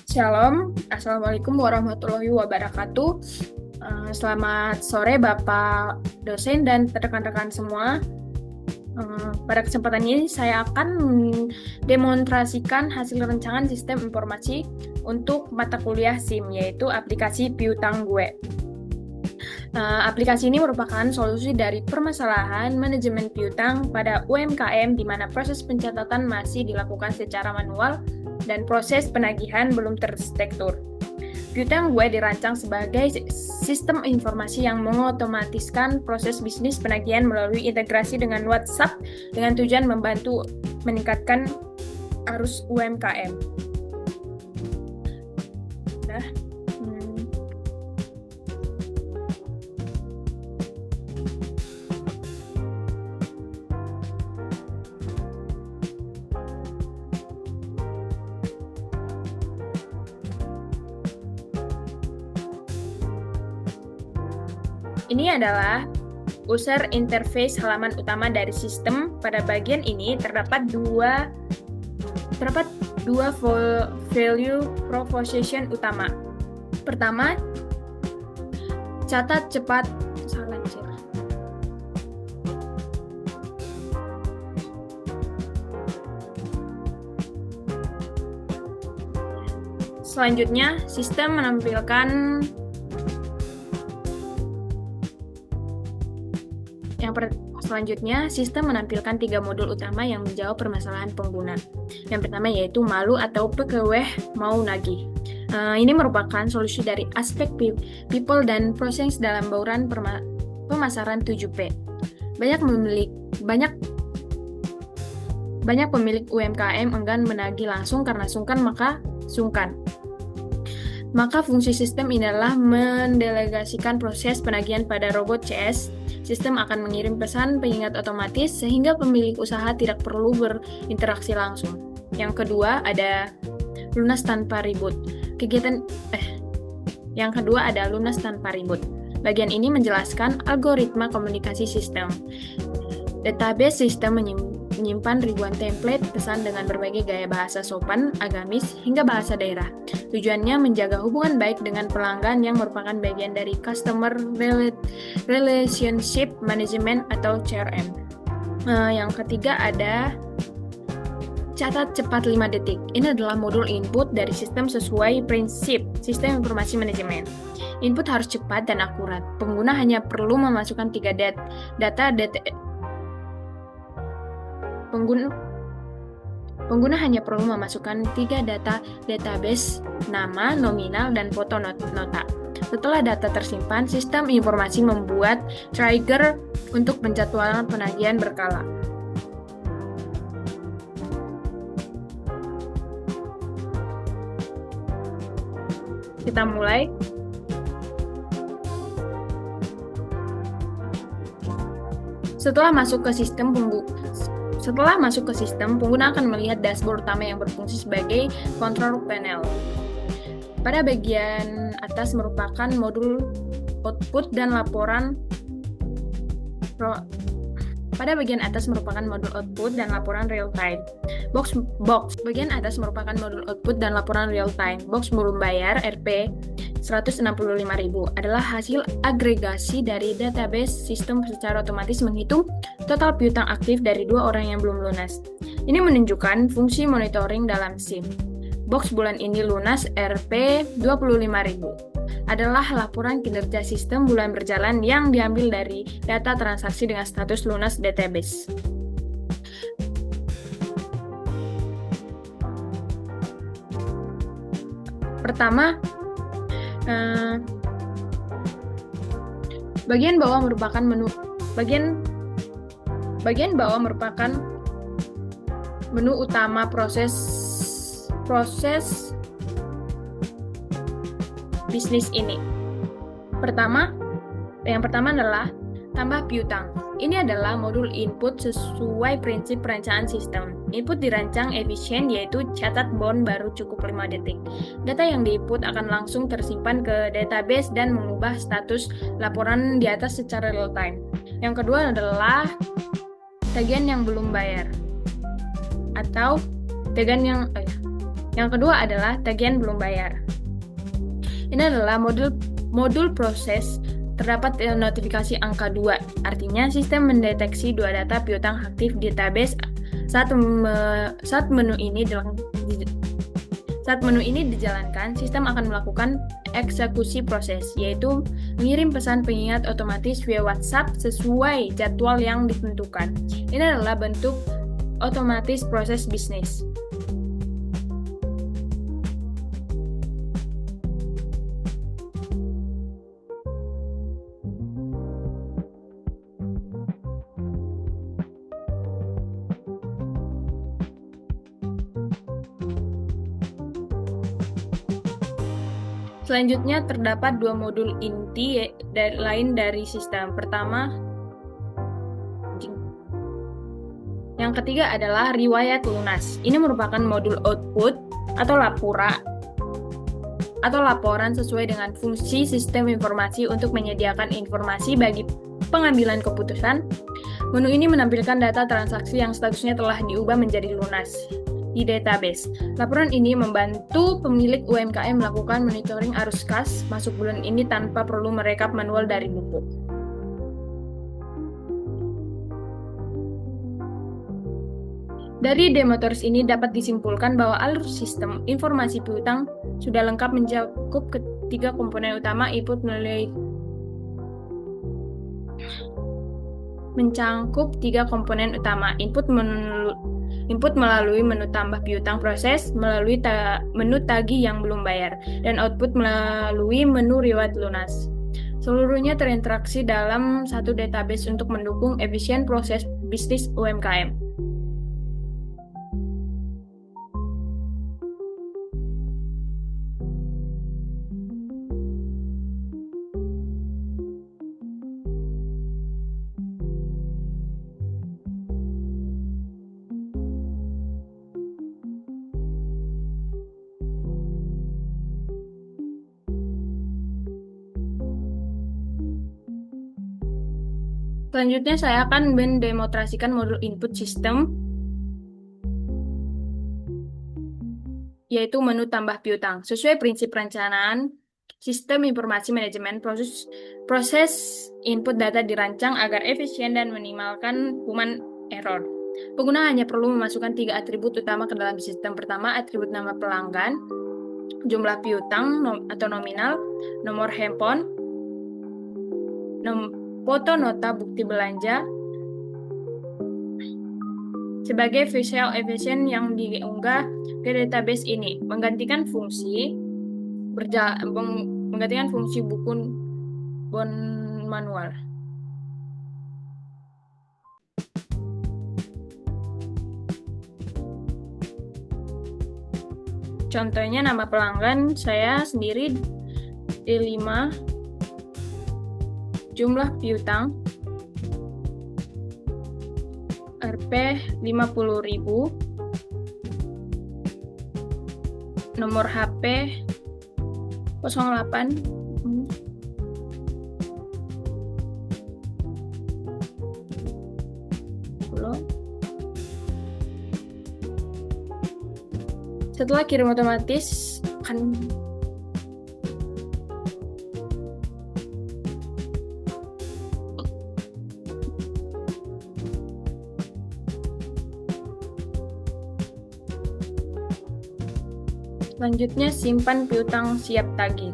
Shalom, Assalamualaikum warahmatullahi wabarakatuh. Selamat sore Bapak dosen dan rekan-rekan semua. Pada kesempatan ini saya akan mendemonstrasikan hasil rancangan sistem informasi untuk mata kuliah SIM, yaitu aplikasi Piutang Gue. Aplikasi ini merupakan solusi dari permasalahan manajemen piutang pada UMKM di mana proses pencatatan masih dilakukan secara manual dan proses penagihan belum terstruktur. Piutang Gue dirancang sebagai sistem informasi yang mengotomatiskan proses bisnis penagihan melalui integrasi dengan WhatsApp dengan tujuan membantu meningkatkan arus UMKM. Ini adalah user interface halaman utama dari sistem. Pada bagian ini terdapat dua value proposition utama. Pertama, catat cepat. Selanjutnya, sistem menampilkan tiga modul utama yang menjawab permasalahan pengguna. Yang pertama yaitu malu atau pekeweh mau nagih. Ini merupakan solusi dari aspek people dan proses dalam bauran pemasaran 7P. Banyak pemilik UMKM enggan menagih langsung karena sungkan. Maka fungsi sistem ini adalah mendelegasikan proses penagihan pada robot CS. Sistem akan mengirim pesan pengingat otomatis sehingga pemilik usaha tidak perlu berinteraksi langsung. Yang kedua ada lunas tanpa ribut. Yang kedua ada lunas tanpa ribut. Bagian ini menjelaskan algoritma komunikasi sistem. Database sistem menyimpan ribuan template pesan dengan berbagai gaya bahasa sopan, agamis, hingga bahasa daerah. Tujuannya menjaga hubungan baik dengan pelanggan yang merupakan bagian dari Customer Relationship Management atau CRM. Yang ketiga ada catat cepat 5 detik. Ini adalah modul input dari sistem sesuai prinsip sistem informasi manajemen. Input harus cepat dan akurat. Pengguna hanya perlu memasukkan 3 data. Pengguna hanya perlu memasukkan 3 data database, nama, nominal, dan foto nota. Setelah data tersimpan, sistem informasi membuat trigger untuk penjadwalan penagihan berkala. Kita mulai. Setelah masuk ke sistem, pengguna akan melihat dashboard utama yang berfungsi sebagai control panel. Pada bagian atas merupakan modul output dan laporan real time. Bagian atas merupakan modul output dan laporan real time. Box belum bayar Rp 165.000 adalah hasil agregasi dari database sistem secara otomatis menghitung total piutang aktif dari 2 orang yang belum lunas. Ini menunjukkan fungsi monitoring dalam SIM. Box bulan ini lunas Rp 25.000 adalah laporan kinerja sistem bulan berjalan yang diambil dari data transaksi dengan status lunas database. Pertama, bagian bawah merupakan menu utama proses bisnis ini. Yang pertama adalah tambah piutang. Ini adalah modul input sesuai prinsip perencanaan sistem. Input dirancang efisien yaitu catat bond baru cukup 5 detik. Data yang diinput akan langsung tersimpan ke database dan mengubah status laporan di atas secara real time. Yang kedua adalah tagihan yang belum bayar atau tagihan Yang kedua adalah tagihan belum bayar. Ini adalah modul proses terdapat notifikasi angka 2. Artinya sistem mendeteksi dua data piutang aktif di database saat menu ini dijalankan, sistem akan melakukan eksekusi proses, yaitu mengirim pesan pengingat otomatis via WhatsApp sesuai jadwal yang ditentukan. Ini adalah bentuk otomatis proses bisnis. Selanjutnya terdapat dua modul inti lain dari sistem. Pertama, yang ketiga adalah riwayat lunas. Ini merupakan modul output atau laporan sesuai dengan fungsi sistem informasi untuk menyediakan informasi bagi pengambilan keputusan. Menu ini menampilkan data transaksi yang statusnya telah diubah menjadi lunas di database. Laporan ini membantu pemilik UMKM melakukan monitoring arus kas masuk bulan ini tanpa perlu merekap manual dari buku. Dari demo tools ini dapat disimpulkan bahwa alur sistem informasi piutang sudah lengkap mencakup ketiga komponen utama input melalui menu tambah piutang proses, melalui menu tagih yang belum bayar, dan output melalui menu riwayat lunas. Seluruhnya terinteraksi dalam satu database untuk mendukung efisien proses bisnis UMKM. Selanjutnya saya akan mendemonstrasikan modul input system, yaitu menu tambah piutang. Sesuai prinsip perencanaan sistem informasi manajemen, proses input data dirancang agar efisien dan minimalkan human error. Pengguna hanya perlu memasukkan 3 atribut utama ke dalam sistem. Pertama, atribut nama pelanggan, jumlah piutang atau nominal, nomor handphone, foto nota bukti belanja sebagai visual efisien yang diunggah ke database ini, menggantikan fungsi buku bon manual. Contohnya nama pelanggan saya sendiri D5, jumlah piutang Rp 50.000, nomor HP 08 Setelah kirim otomatis akan selanjutnya simpan piutang siap tagih.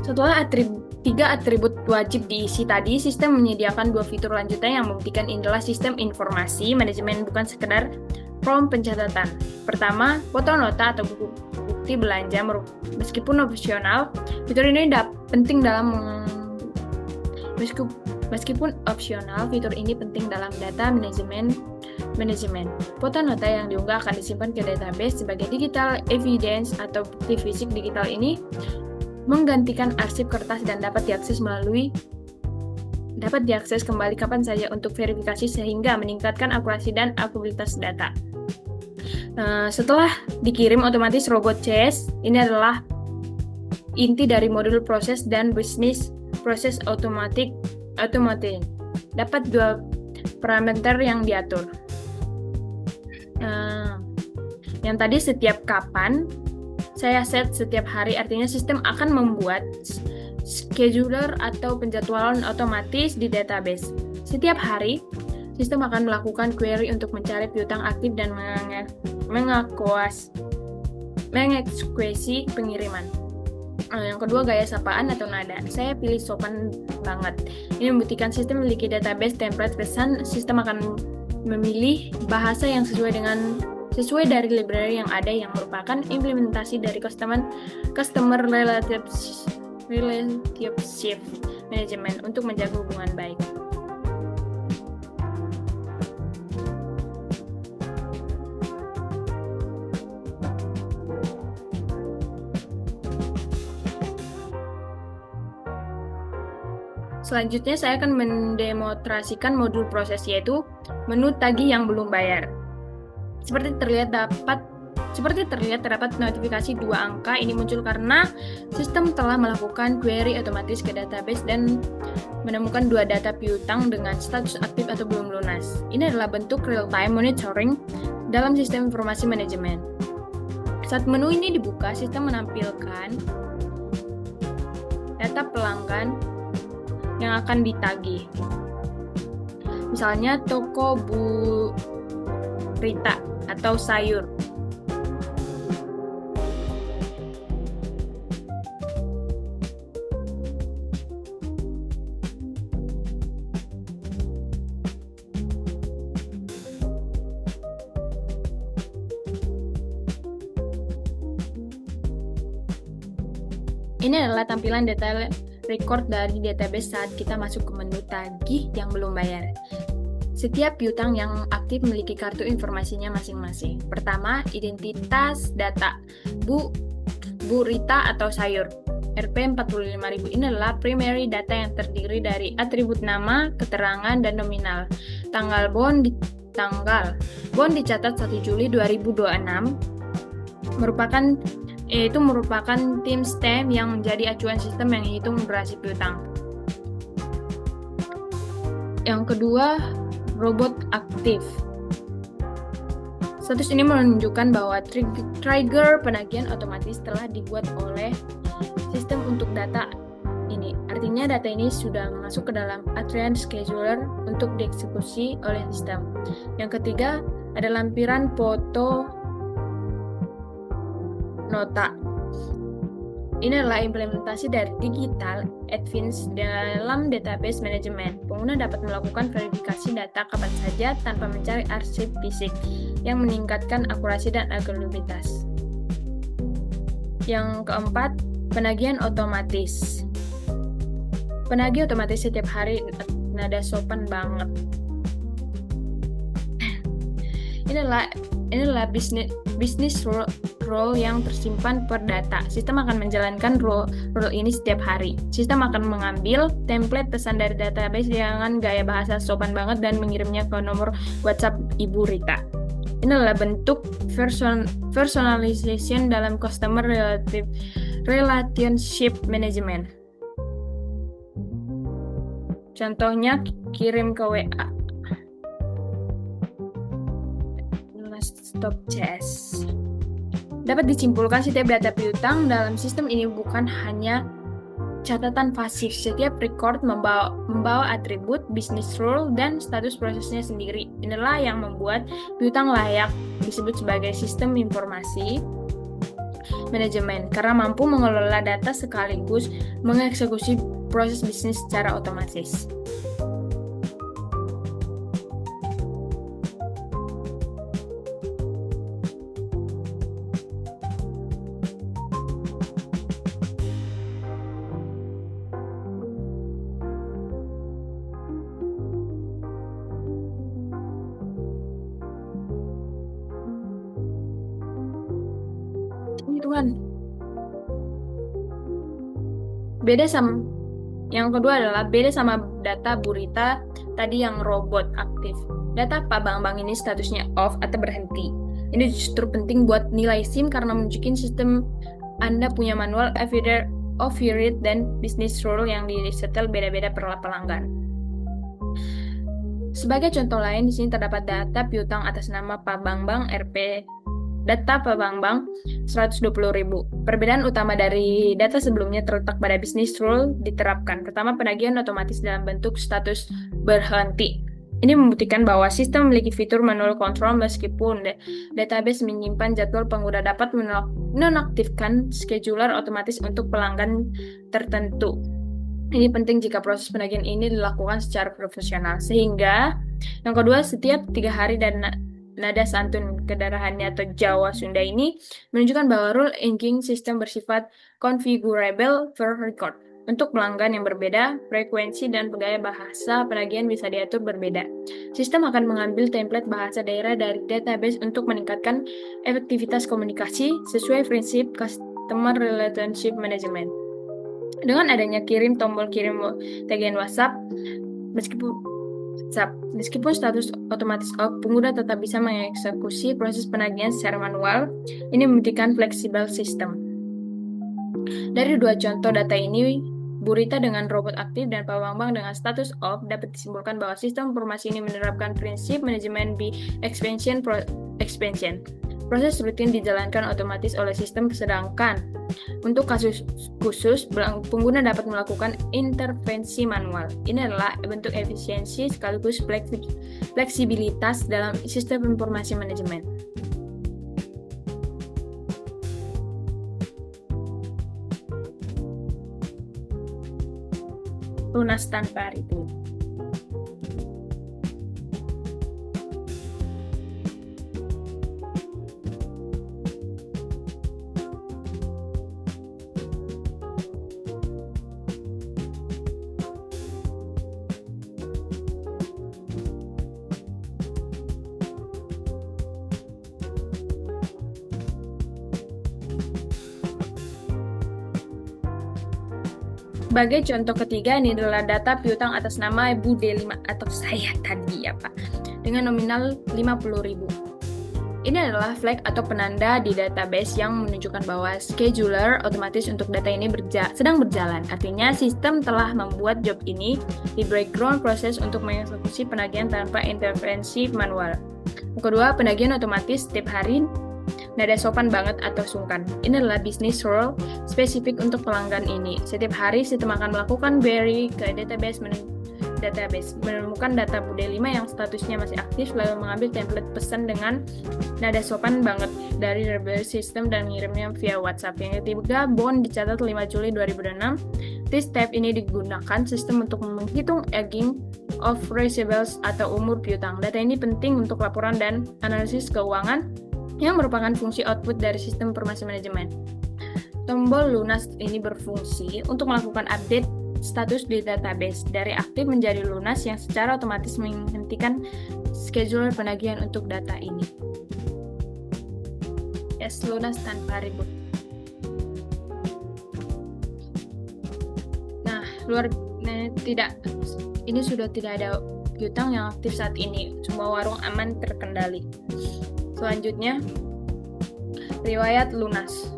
Setelah 3 atribut wajib diisi tadi, sistem menyediakan 2 fitur lanjutan yang membuktikan inilah sistem informasi manajemen bukan sekedar form pencatatan. Pertama, foto nota atau bukti belanja. Meskipun opsional, fitur ini penting dalam data manajemen. Foto nota yang diunggah akan disimpan ke database sebagai digital evidence atau bukti fisik. Digital ini menggantikan arsip kertas dan dapat diakses kembali kapan saja untuk verifikasi sehingga meningkatkan akurasi dan akuratabilitas data. Setelah dikirim otomatis robot CS, ini adalah inti dari modul proses dan bisnis proses otomatis. Dapat dua parameter yang diatur. Yang tadi setiap kapan, saya set setiap hari, artinya sistem akan membuat scheduler atau penjadwalan otomatis di database. Setiap hari, sistem akan melakukan query untuk mencari piutang aktif dan mengeksekusi pengiriman. Yang kedua, gaya sapaan atau nada. Saya pilih sopan banget. Ini membuktikan sistem memiliki database template pesan. Sistem akan memilih bahasa yang sesuai dari library yang ada, yang merupakan implementasi dari customer relationship management untuk menjaga hubungan baik. Selanjutnya saya akan mendemonstrasikan modul proses, yaitu menu tagih yang belum bayar. Seperti terlihat terdapat notifikasi 2 angka. Ini muncul karena sistem telah melakukan query otomatis ke database dan menemukan 2 data piutang dengan status aktif atau belum lunas. Ini adalah bentuk real-time monitoring dalam sistem informasi manajemen. Saat menu ini dibuka, sistem menampilkan data pelanggan yang akan ditagih. Misalnya toko Bu Rita atau sayur. Ini adalah tampilan detail record dari database saat kita masuk ke menu tagih yang belum bayar. Setiap piutang yang aktif memiliki kartu informasinya masing-masing. Pertama, identitas data Bu Rita atau sayur. Rp45.000 ini adalah primary data yang terdiri dari atribut nama, keterangan, dan nominal. Tanggal bond dicatat 1 Juli 2026 merupakan timestamp yang menjadi acuan sistem yang menghitung durasi piutang. Yang kedua, robot aktif. Status ini menunjukkan bahwa trigger penagihan otomatis telah dibuat oleh sistem untuk data ini. Artinya data ini sudah masuk ke dalam atrian scheduler untuk dieksekusi oleh sistem. Yang ketiga, ada lampiran foto nota. Ini adalah implementasi dari digital advance dalam database manajemen. Pengguna dapat melakukan verifikasi data kapan saja tanpa mencari arsip fisik, yang meningkatkan akurasi dan akuratabilitas. Yang keempat, penagihan otomatis. Penagih otomatis setiap hari, nada sopan banget. Inilah bisnis role yang tersimpan per data. Sistem akan menjalankan role ini setiap hari. Sistem akan mengambil template pesan dari database dengan gaya bahasa sopan banget dan mengirimnya ke nomor WhatsApp Ibu Rita. Ini adalah bentuk personalization dalam customer relationship management. Contohnya, kirim ke WA. Stop chess. Dapat disimpulkan setiap data piutang dalam sistem ini bukan hanya catatan pasif. Setiap record membawa atribut, business rule, dan status prosesnya sendiri. Inilah yang membuat piutang layak disebut sebagai sistem informasi manajemen, karena mampu mengelola data sekaligus mengeksekusi proses bisnis secara otomatis. Tuhan. Yang kedua adalah beda sama data Bu Rita tadi yang robot aktif. Data Pak Bambang ini statusnya off atau berhenti. Ini justru penting buat nilai SIM karena menunjukkan sistem Anda punya manual of period dan business rule yang disetel beda-beda per pelanggan. Sebagai contoh lain, di sini terdapat data piutang atas nama Pak Bambang RP. Data Pak Bambang 120.000. Perbedaan utama dari data sebelumnya terletak pada business rule diterapkan. Pertama, penagihan otomatis dalam bentuk status berhenti. Ini membuktikan bahwa sistem memiliki fitur manual control meskipun database menyimpan jadwal pengguna dapat menonaktifkan scheduler otomatis untuk pelanggan tertentu. Ini penting jika proses penagihan ini dilakukan secara profesional. Sehingga, yang kedua, setiap 3 hari dan nada santun kedarahannya atau Jawa Sunda ini menunjukkan bahwa rule engine system bersifat configurable per record. Untuk pelanggan yang berbeda, frekuensi dan gaya bahasa penagihan bisa diatur berbeda. Sistem akan mengambil template bahasa daerah dari database untuk meningkatkan efektivitas komunikasi sesuai prinsip Customer Relationship Management. Dengan adanya tombol kirim tagihan WhatsApp, meskipun status otomatis off, pengguna tetap bisa mengeksekusi proses penagihan secara manual. Ini membuktikan fleksibel sistem. Dari dua contoh data ini, Burita dengan robot aktif dan Pak Bambang dengan status off, dapat disimpulkan bahwa sistem informasi ini menerapkan prinsip manajemen expansion. Proses rutin dijalankan otomatis oleh sistem, sedangkan untuk kasus khusus, pengguna dapat melakukan intervensi manual. Ini adalah bentuk efisiensi sekaligus fleksibilitas dalam sistem informasi manajemen. Lunas tanpa ribut. Sebagai contoh ketiga, ini adalah data piutang atas nama Ibu D5 atau saya tadi ya Pak, dengan nominal 50.000. Ini adalah flag atau penanda di database yang menunjukkan bahwa scheduler otomatis untuk data ini sedang berjalan. Artinya sistem telah membuat job ini di background proses untuk mengeksekusi penagihan tanpa intervensi manual. Yang kedua, penagihan otomatis setiap hari. Nada sopan banget atau sungkan. Ini adalah business rule spesifik untuk pelanggan ini. Setiap hari sistem akan melakukan query ke database, menemukan data Bude 5 yang statusnya masih aktif, lalu mengambil template pesan dengan nada sopan banget dari database sistem dan mengirimnya via WhatsApp. Yang ketiga, bond dicatat 5 Juli 2006. This step ini digunakan sistem untuk menghitung aging of receivables atau umur piutang. Data ini penting untuk laporan dan analisis keuangan yang merupakan fungsi output dari sistem informasi manajemen. Tombol lunas ini berfungsi untuk melakukan update status di database dari aktif menjadi lunas yang secara otomatis menghentikan scheduler penagihan untuk data ini. Yes, lunas tanpa ribut. Nah, ini sudah tidak ada piutang yang aktif saat ini. Semua warung aman terkendali. Selanjutnya, riwayat lunas.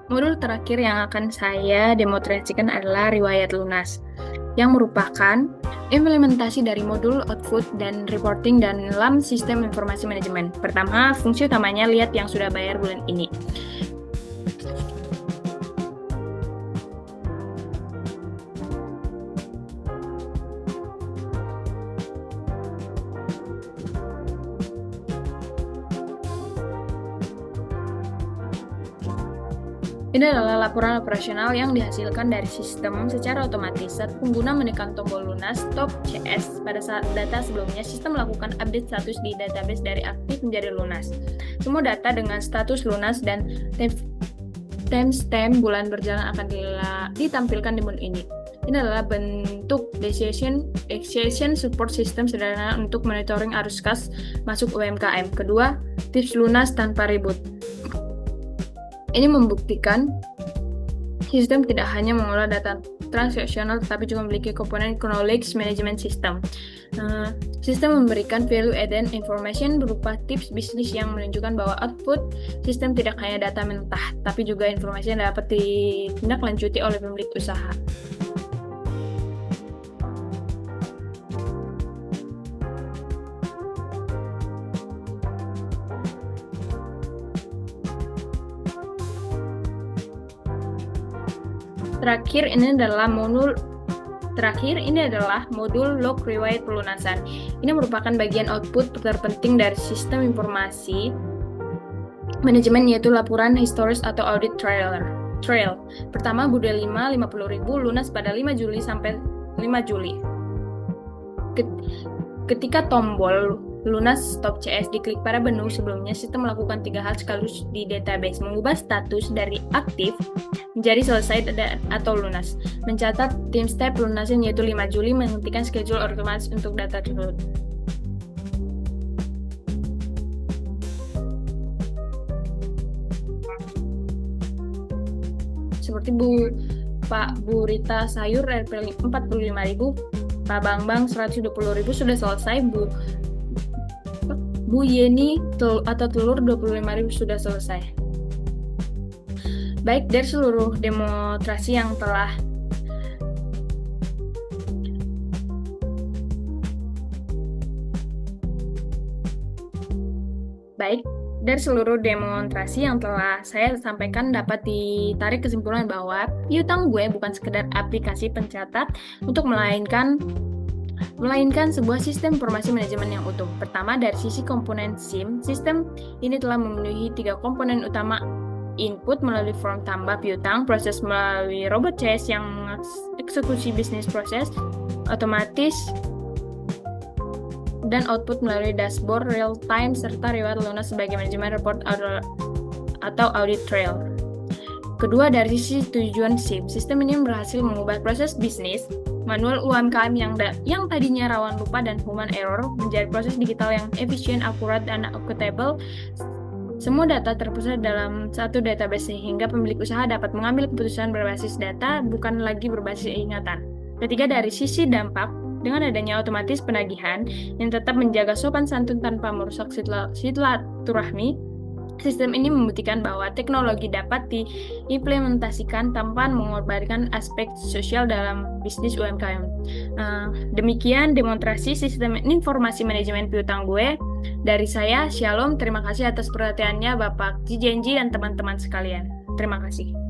Modul terakhir yang akan saya demonstrasikan adalah riwayat lunas, yang merupakan implementasi dari modul output dan reporting dalam sistem informasi manajemen. Pertama, fungsi utamanya lihat yang sudah bayar bulan ini. Ini adalah laporan operasional yang dihasilkan dari sistem secara otomatis saat pengguna menekan tombol lunas Stop CS. Pada saat data sebelumnya, sistem melakukan update status di database dari aktif menjadi lunas. Semua data dengan status lunas dan timestamp bulan berjalan akan ditampilkan di menu ini. Ini adalah bentuk decision support system sederhana untuk monitoring arus kas masuk UMKM. Kedua, tips lunas tanpa ribut. Ini membuktikan sistem tidak hanya mengolah data transaksional tetapi juga memiliki komponen knowledge management system. Sistem memberikan value added information berupa tips bisnis yang menunjukkan bahwa output sistem tidak hanya data mentah, tapi juga informasi yang dapat ditindaklanjuti oleh pemilik usaha. Terakhir ini adalah modul log riwayat pelunasan. Ini merupakan bagian output terpenting dari sistem informasi manajemen, yaitu laporan historis atau audit trail. Pertama, budget 50.000 lunas pada 5 Juli sampai 5 Juli. Ketika tombol lunas stop CS diklik pada menu sebelumnya, sistem melakukan 3 hal sekaligus di database: mengubah status dari aktif menjadi selesai atau lunas, mencatat timestamp pelunasan yaitu 5 Juli, menghentikan schedule otomatis untuk data tersebut. Seperti Pak Bu Rita Sayur RP 45.000, Pak Bambang 120.000 sudah selesai, Bu Yeni atau telur 25.000 sudah selesai. Baik, dari seluruh demonstrasi yang telah saya sampaikan, dapat ditarik kesimpulan bahwa piutang gue bukan sekedar aplikasi pencatat melainkan sebuah sistem informasi manajemen yang utuh. Pertama, dari sisi komponen SIM, sistem ini telah memenuhi 3 komponen utama: input melalui form tambah piutang, proses melalui robot CS yang eksekusi bisnis proses otomatis, dan output melalui dashboard real time serta riwayat lunas sebagai manajemen report atau audit trail. Kedua, dari sisi tujuan SIM, sistem ini berhasil mengubah proses bisnis manual UMKM yang tadinya rawan lupa dan human error menjadi proses digital yang efisien, akurat, dan akuntabel. Semua data terpusat dalam satu database sehingga pemilik usaha dapat mengambil keputusan berbasis data, bukan lagi berbasis ingatan. Ketiga, dari sisi dampak, dengan adanya otomatis penagihan yang tetap menjaga sopan santun tanpa merusak silaturahmi, sistem ini membuktikan bahwa teknologi dapat diimplementasikan tanpa mengorbankan aspek sosial dalam bisnis UMKM. Demikian demonstrasi sistem informasi manajemen piutang gue. Dari saya, Shalom. Terima kasih atas perhatiannya Bapak Jijenji dan teman-teman sekalian. Terima kasih.